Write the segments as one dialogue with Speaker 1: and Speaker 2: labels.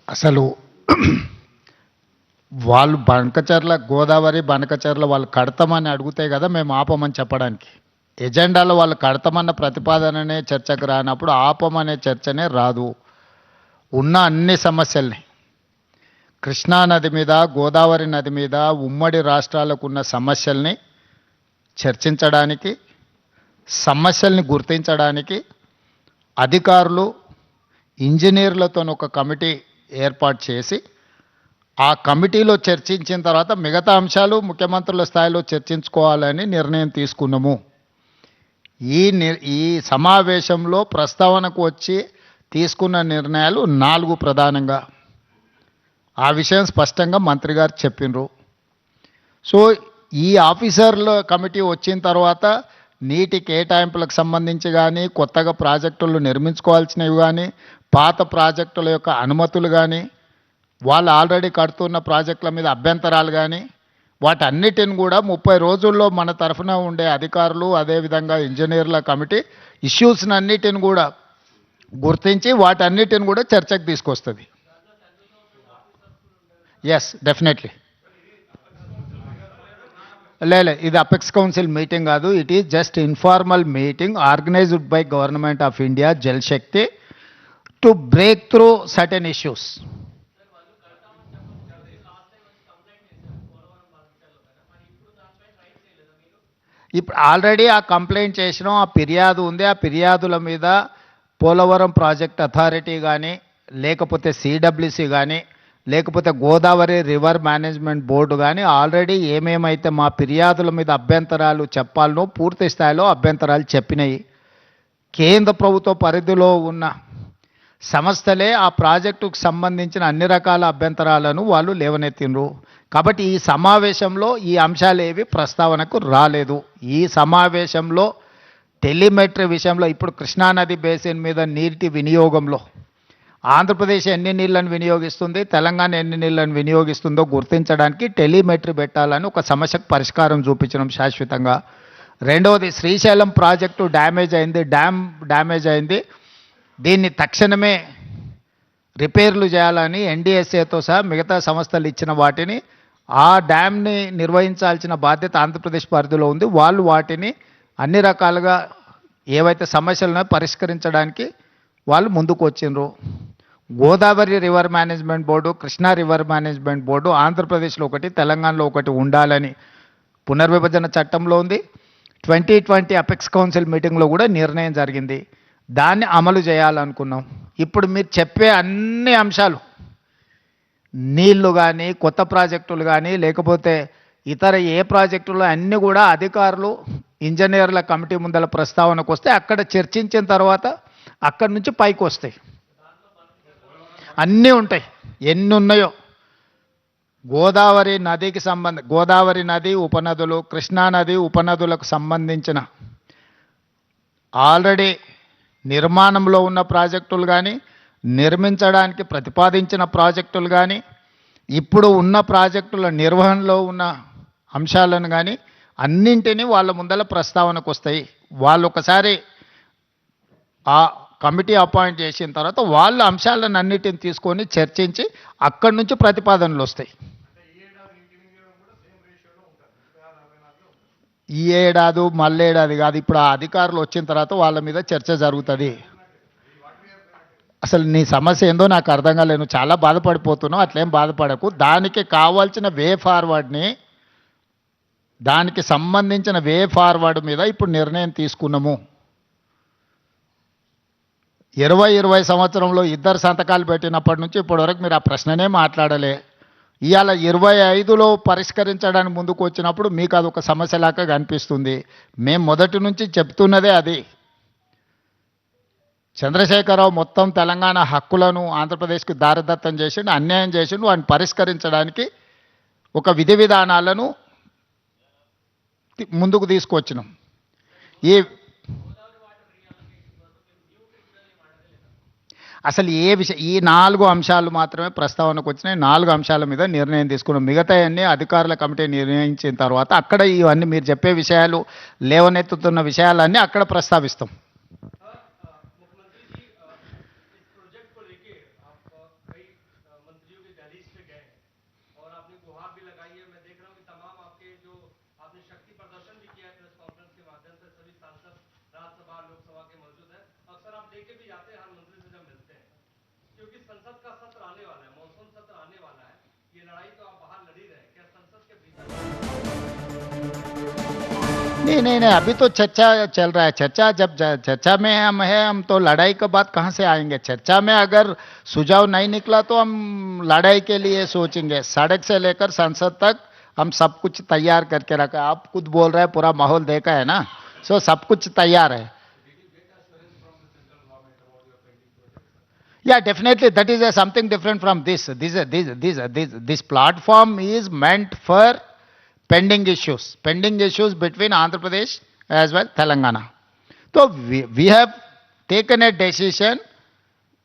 Speaker 1: అసలు వాళ్ళు బనకచర్ల గోదావరి బనకచర్ల వాళ్ళు కడతామని అడిగితే కదా మేము ఆపమని చెప్పడానికి. ఎజెండాలో వాళ్ళు కడతామన్న ప్రతిపాదననే చర్చకు రానప్పుడు ఆపమనే చర్చనే రాదు. ఉన్న అన్ని సమస్యల్ని కృష్ణానది మీద గోదావరి నది మీద ఉమ్మడి రాష్ట్రాలకు ఉన్న సమస్యల్ని చర్చించడానికి, సమస్యల్ని గుర్తించడానికి అధికారులు ఇంజనీర్లతో ఒక కమిటీ ఏర్పాటు చేసి ఆ కమిటీలో చర్చించిన తర్వాత మిగతా అంశాలు ముఖ్యమంత్రుల స్థాయిలో చర్చించుకోవాలని నిర్ణయం తీసుకున్నాము. ఈ సమావేశంలో ప్రస్తావనకు వచ్చి తీసుకున్న నిర్ణయాలు 4 ప్రధానంగా. ఆ విషయం స్పష్టంగా మంత్రి గారు చెప్పినరు. సో ఈ ఆఫీసర్ల కమిటీ వచ్చిన తర్వాత నీటి కేటాయింపులకు సంబంధించి కానీ, కొత్తగా ప్రాజెక్టులు నిర్మించుకోవాల్సినవి కానీ, పాత ప్రాజెక్టుల యొక్క అనుమతులు కానీ, వాళ్ళు ఆల్రెడీ కడుతున్న ప్రాజెక్టుల మీద అభ్యంతరాలు కానీ, వాటన్నిటిని కూడా 30 రోజుల్లో మన తరఫున ఉండే అధికారులు అదేవిధంగా ఇంజనీర్ల కమిటీ ఇష్యూస్ని అన్నిటిని కూడా గుర్తించి వాటన్నిటిని కూడా చర్చకు తీసుకొస్తుంది. Yes, definitely. లేదు, ఇది అపెక్స్ కౌన్సిల్ మీటింగ్ కాదు. It is just informal meeting organized by government of India Jal Shakti to break through certain issues. ఇప్పుడు ఆల్రెడీ ఆ కంప్లైంట్ చేసినాం, ఆ ఫిర్యాదు ఉంది. ఆ ఫిర్యాదుల మీద పోలవరం ప్రాజెక్ట్ అథారిటీ కానీ, లేకపోతే సిడబ్ల్యూసి కానీ, లేకపోతే గోదావరి రివర్ మేనేజ్మెంట్ బోర్డు కానీ ఆల్రెడీ ఏమేమైతే మా ఫిర్యాదుల మీద అభ్యంతరాలు చెప్పాలనో పూర్తి స్థాయిలో అభ్యంతరాలు చెప్పినాయి. కేంద్ర ప్రభుత్వ పరిధిలో ఉన్న సంస్థలే ఆ ప్రాజెక్టుకు సంబంధించిన అన్ని రకాల అభ్యంతరాలను వాళ్ళు లేవనెత్తినరు. కాబట్టి ఈ సమావేశంలో ఈ అంశాలు ఏవి ప్రస్తావనకు రాలేదు. ఈ సమావేశంలో టెలిమెట్రీ విషయంలో ఇప్పుడు కృష్ణానది బేసిన్ మీద నీటి వినియోగంలో ఆంధ్రప్రదేశ్ ఎన్ని నీళ్లను వినియోగిస్తుంది, తెలంగాణ ఎన్ని నీళ్లను వినియోగిస్తుందో గుర్తించడానికి టెలిమెట్రీ పెట్టాలని ఒక సమస్యకు పరిష్కారం చూపించడం శాశ్వతంగా. రెండవది, శ్రీశైలం ప్రాజెక్టు డ్యామ్ డ్యామేజ్ అయింది, దీన్ని తక్షణమే రిపేర్లు చేయాలని ఎన్డీఎస్ఏతో సహా మిగతా సంస్థలు ఇచ్చిన వాటిని ఆ డ్యామ్ని నిర్వహించాల్సిన బాధ్యత ఆంధ్రప్రదేశ్ పరిధిలో ఉంది. వాళ్ళు వాటిని అన్ని రకాలుగా ఏవైతే సమస్యలను పరిష్కరించడానికి వాళ్ళు ముందుకు వచ్చిండ్రు. Godavari river management board, Krishna river management board ఆంధ్రప్రదేశ్లో ఒకటి, తెలంగాణలో ఒకటి ఉండాలని పునర్విభజన చట్టంలో ఉంది. 2020 అపెక్స్ కౌన్సిల్ మీటింగ్లో కూడా నిర్ణయం జరిగింది. దాన్ని అమలు చేయాలనుకున్నాం. ఇప్పుడు మీరు చెప్పే అన్ని అంశాలు, నీళ్లు కానీ, కొత్త ప్రాజెక్టులు కానీ, లేకపోతే ఇతర ఏ ప్రాజెక్టులు అన్నీ కూడా అధికారులు ఇంజనీర్ల కమిటీ ముందల ప్రస్తావనకు వస్తే అక్కడ చర్చించిన తర్వాత అక్కడి నుంచి పైకి వస్తాయి. అన్నీ ఉంటాయి, ఎన్ని ఉన్నాయో. గోదావరి నది ఉపనదులు, కృష్ణానది ఉపనదులకు సంబంధించిన ఆల్రెడీ నిర్మాణంలో ఉన్న ప్రాజెక్టులు కానీ, నిర్మించడానికి ప్రతిపాదించిన ప్రాజెక్టులు కానీ, ఇప్పుడు ఉన్న ప్రాజెక్టుల నిర్వహణలో ఉన్న అంశాలను కానీ అన్నింటినీ వాళ్ళ ముందల ప్రస్తావనకు వస్తాయి. వాళ్ళు ఒకసారి ఆ కమిటీ అపాయింట్ చేసిన తర్వాత వాళ్ళ అంశాలను అన్నిటిని తీసుకొని చర్చించి అక్కడి నుంచి ప్రతిపాదనలు వస్తాయి. ఈ ఏడాది మళ్ళేడాది కాదు, ఇప్పుడు ఆ అధికారులు వచ్చిన తర్వాత వాళ్ళ మీద చర్చ జరుగుతుంది. అసలు నీ సమస్య ఏందో నాకు అర్థం కాలేదు. చాలా బాధపడిపోతున్నావు, అట్లేం బాధపడకు. దానికి కావాల్సిన దానికి సంబంధించిన వే ఫార్వర్డ్ మీద ఇప్పుడు నిర్ణయం తీసుకున్నాము. 2020 సంవత్సరంలో 2 సంతకాలు పెట్టినప్పటి నుంచి ఇప్పటివరకు మీరు ఆ ప్రశ్ననే మాట్లాడలే. ఇవాళ 25లో పరిష్కరించడానికి ముందుకు వచ్చినప్పుడు మీకు అది ఒక సమస్యలాగా కనిపిస్తుంది. మేము మొదటి నుంచి చెప్తున్నదే అది. చంద్రశేఖరరావు మొత్తం తెలంగాణ హక్కులను ఆంధ్రప్రదేశ్కి దారదత్తం చేసిండు, అన్యాయం చేసిండు. వాటిని పరిష్కరించడానికి ఒక విధి విధానాలను ముందుకు తీసుకొచ్చినాం. అసలు ఈ 4 అంశాలు మాత్రమే ప్రస్తావనకు వచ్చినాయి. 4 అంశాల మీద నిర్ణయం తీసుకున్నాం. మిగతా అన్ని అధికారుల కమిటీ నిర్ణయించిన తర్వాత అక్కడ ఇవన్నీ మీరు చెప్పే విషయాలు, లేవనెత్తుతున్న విషయాలన్నీ అక్కడ ప్రస్తావిస్తాం. नहीं, अभी तो चर्चा चल रहा है। चर्चा जब चर्चा में हम है, हम तो लड़ाई के बाद कहाँ से आएंगे? चर्चा में अगर सुझाव नहीं निकला तो हम लड़ाई के लिए सोचेंगे। सड़क से लेकर संसद तक हम सब कुछ तैयार करके रखा है। आप खुद बोल रहे हैं, पूरा माहौल देखा है ना, सो सब कुछ तैयार है। Yeah, definitely. That is something different from this. This platform is meant for pending issues. Pending issues between Andhra Pradesh as well Telangana. So we have taken a decision.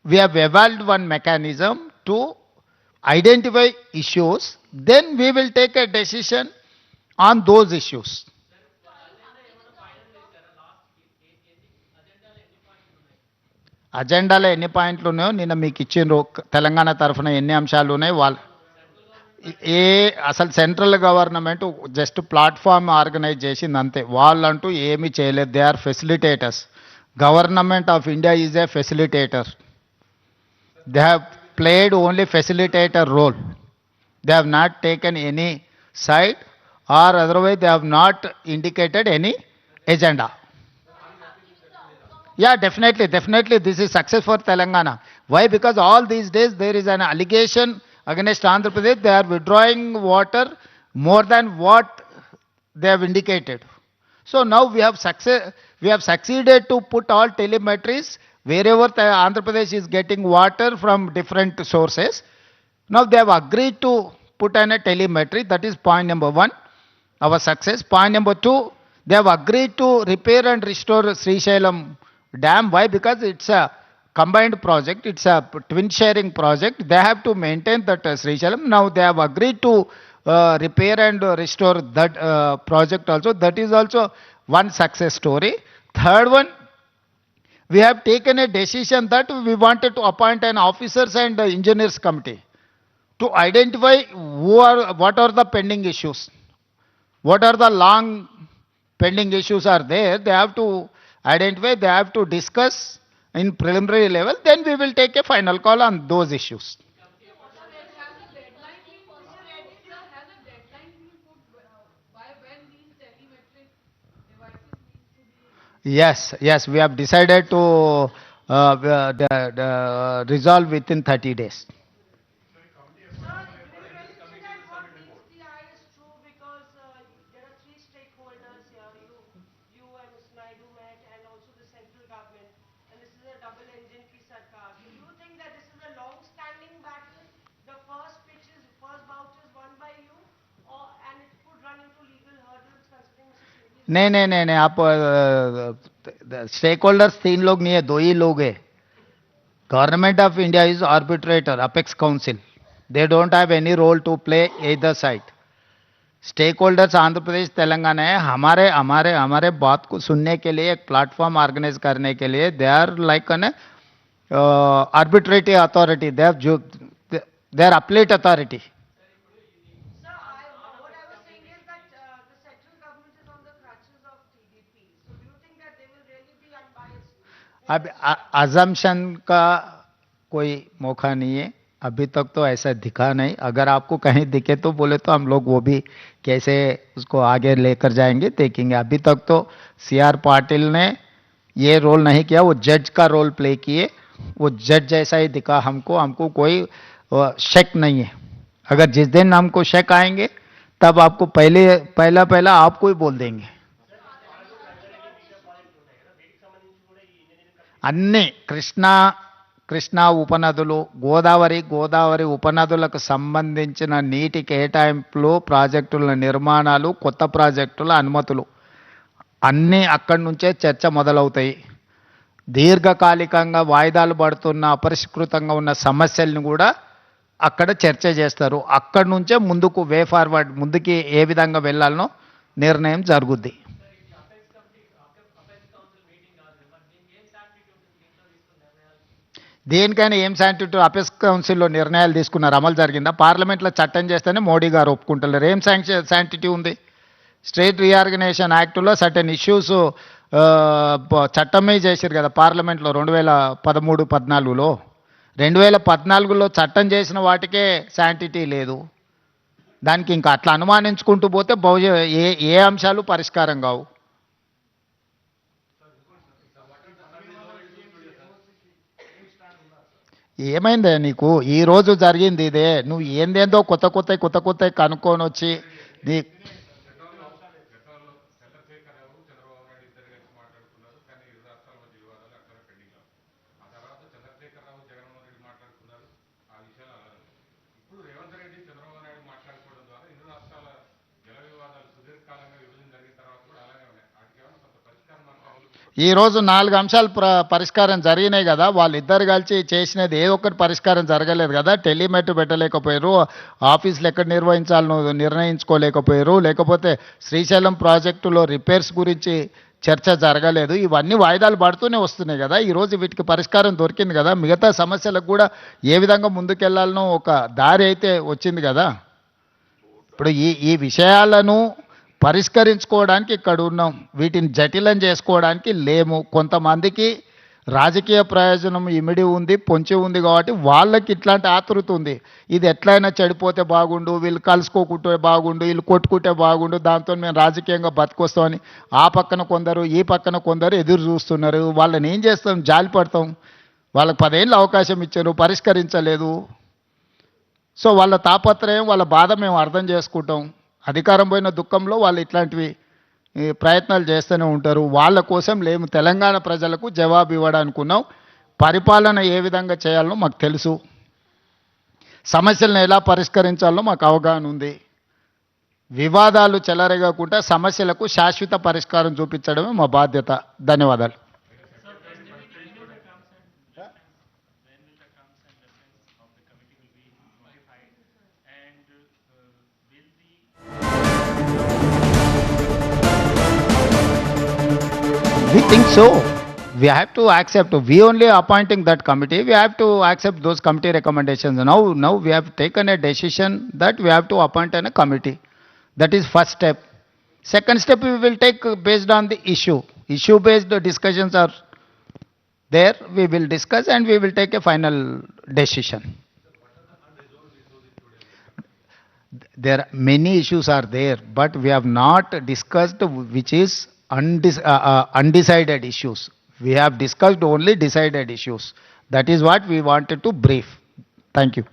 Speaker 1: We have evolved one mechanism to identify issues. Then we will take a decision on those issues. అజెండాలో ఎన్ని పాయింట్లు ఉన్నాయో నిన్న మీకు ఇచ్చిండ్రు. తెలంగాణ తరఫున ఎన్ని అంశాలు ఉన్నాయి వాళ్ళు ఏ అసలు central government just platform organize చేసింది అంతే. వాళ్ళంటూ ఏమీ చేయలేదు. They are facilitators. Government of India is a facilitator. They have played only facilitator role. They have not taken any side or otherwise they have not indicated any agenda. Yeah, definitely. This is success for Telangana. Why? Because all these days there is an allegation against Andhra Pradesh. They are withdrawing water more than what they have indicated. So now we have succeeded to put all telemetries wherever Andhra Pradesh is getting water from different sources. Now they have agreed to put in a telemetry. That is point number one, our success. Point number two, they have agreed to repair and restore Srisailam Dam. Why? Because it's a combined project. It's a twin sharing project. They have to maintain that Srisailam. Now they have agreed to repair and restore that project also. That is also one success story. Third one, we have taken a decision that we wanted to appoint an officers and engineers committee to identify what are the pending issues, what are the long pending issues are there. They have to identify, they have to discuss in preliminary level, then we will take a final call on those issues. Yes, we have decided to resolve within 30 days.
Speaker 2: Sir, do you really think that what meets the eye is true? Because there are three stakeholders here. You and Mr. Naidu met, and also the central government. And this is a double engine ki sarkar. So do you think that this is a long-standing battle? The first bout is won by you, and it could run into legal hurdles considering Mr. Singhi's.
Speaker 1: नहीं, आप stake holders 3 लोग नहीं है, 2 ही लोग है. Government of India is arbitrator, apex council. They don't have any role to play either side. Stakeholders Andhra Pradesh Telangana है. हमारे हमारे हमारे बात को सुनने के लिए एक प्लेटफॉर्म ऑर्गेनाइज करने के लिए they are like an arbitratory authority. They are appellate authority.
Speaker 2: Sir, what I was saying is that the central government is on the crutches of TDP. So do you think that they will really be unbiased?
Speaker 1: अब assumption का कोई मौका नहीं है. अभी तक तो ऐसा दिखा नहीं. अगर आपको कहीं दिखे तो बोले तो हम लोग वो भी कैसे उसको आगे लेकर जाएंगे देखेंगे. अभी तक तो सी आर पाटिल ने ये रोल नहीं किया. वो जज का रोल प्ले किए. वो जज जैसा ही दिखा हमको. हमको कोई शक नहीं है. अगर जिस दिन हमको शक आएंगे तब आपको पहला आपको ही बोल देंगे. అన్ని కృష్ణా ఉపనదులు, గోదావరి ఉపనదులకు సంబంధించిన నీటి కేటాయింపులు, ప్రాజెక్టుల నిర్మాణాలు, కొత్త ప్రాజెక్టుల అనుమతులు అన్నీ అక్కడి నుంచే చర్చ మొదలవుతాయి. దీర్ఘకాలికంగా వాయిదాలు పడుతున్న అపరిష్కృతంగా ఉన్న సమస్యలను కూడా అక్కడ చర్చ చేస్తారు. అక్కడి నుంచే ముందుకు వే ఫార్వర్డ్, ముందుకి ఏ విధంగా వెళ్ళాలనో నిర్ణయం జరుగుద్ది. దేనికైనా ఏం శాంక్టిటీ అపెక్స్ కౌన్సిల్లో నిర్ణయాలు తీసుకున్నారు, అమలు జరిగిందా? పార్లమెంట్లో చట్టం చేస్తేనే మోడీ గారు ఒప్పుకుంటున్నారు. ఏం శాంక్టిటీ ఉంది? స్టేట్ రీఆర్గనైజేషన్ యాక్ట్లో సర్టెన్ ఇష్యూస్ చట్టమే చేశారు కదా పార్లమెంట్లో 2013-14లో. 2014లో చట్టం చేసిన వాటికే శాంక్టిటీ లేదు. దానికి ఇంకా అట్లా అనుమానించుకుంటూ పోతే ఏ ఏ అంశాలు పరిష్కారం కావు. ఏమైందే నీకు? ఈ రోజు జరిగింది ఇదే. నువ్వు ఏందేందో కొత్త కనుక్కొని వచ్చి నీ ఈ రోజు 4 అంశాలు పరిష్కారం జరిగినాయి కదా. వాళ్ళిద్దరు కలిసి చేసినది ఏ ఒక్కటి పరిష్కారం జరగలేదు కదా. టెలిమెట్ పెట్టలేకపోయారు, ఆఫీసులు ఎక్కడ నిర్వహించాలనో నిర్ణయించుకోలేకపోయారు, లేకపోతే శ్రీశైలం ప్రాజెక్టులో రిపేర్స్ గురించి చర్చ జరగలేదు. ఇవన్నీ వాయిదాలు పడుతూనే వస్తున్నాయి కదా. ఈరోజు వీటికి పరిష్కారం దొరికింది కదా. మిగతా సమస్యలకు కూడా ఏ విధంగా ముందుకెళ్లాలనో ఒక దారి అయితే వచ్చింది కదా. ఇప్పుడు ఈ విషయాలను పరిష్కరించుకోవడానికి ఇక్కడ ఉన్నాం, వీటిని జటిలం చేసుకోవడానికి లేము. కొంతమందికి రాజకీయ ప్రయోజనం ఇమిడి ఉంది, పొంచి ఉంది కాబట్టి వాళ్ళకి ఇట్లాంటి ఆతృత ఉంది. ఇది ఎట్లయినా చెడిపోతే బాగుండు, వీళ్ళు కలుసుకోకుంటే బాగుండు, వీళ్ళు కొట్టుకుంటే బాగుండు, దాంతో మేము రాజకీయంగా బతికొస్తామని ఆ పక్కన కొందరు ఈ పక్కన కొందరు ఎదురు చూస్తున్నారు. వాళ్ళని ఏం చేస్తాం? జాలి పడతాం. వాళ్ళకి 10 ఏళ్ళు అవకాశం ఇచ్చారు, పరిష్కరించలేదు. సో వాళ్ళ తాపత్రయం, వాళ్ళ బాధ మేము అర్థం చేసుకుంటాం. అధికారం పోయిన దుఃఖంలో వాళ్ళు ఇట్లాంటివి ప్రయత్నాలు చేస్తూనే ఉంటారు. వాళ్ళ కోసం లేము, తెలంగాణ ప్రజలకు జవాబు ఇవ్వడానికి ఉన్నాం. పరిపాలన ఏ విధంగా చేయాలనో మాకు తెలుసు, సమస్యలను ఎలా పరిష్కరించాలో మాకు అవగాహన ఉంది. వివాదాలు చెలరేగకుండా సమస్యలకు శాశ్వత పరిష్కారం చూపించడమే మా బాధ్యత. ధన్యవాదాలు. We think so. We have to accept. We only appointing that committee. We have to accept those committee recommendations. Now we have taken a decision that we have to appoint a committee. That is first step. Second step we will take based on the issue. Issue-based discussions are there. We will discuss and we will take a final decision. There are many issues are there, but we have not discussed which is undecided issues. We have discussed only decided issues. That is what we wanted to brief. Thank you.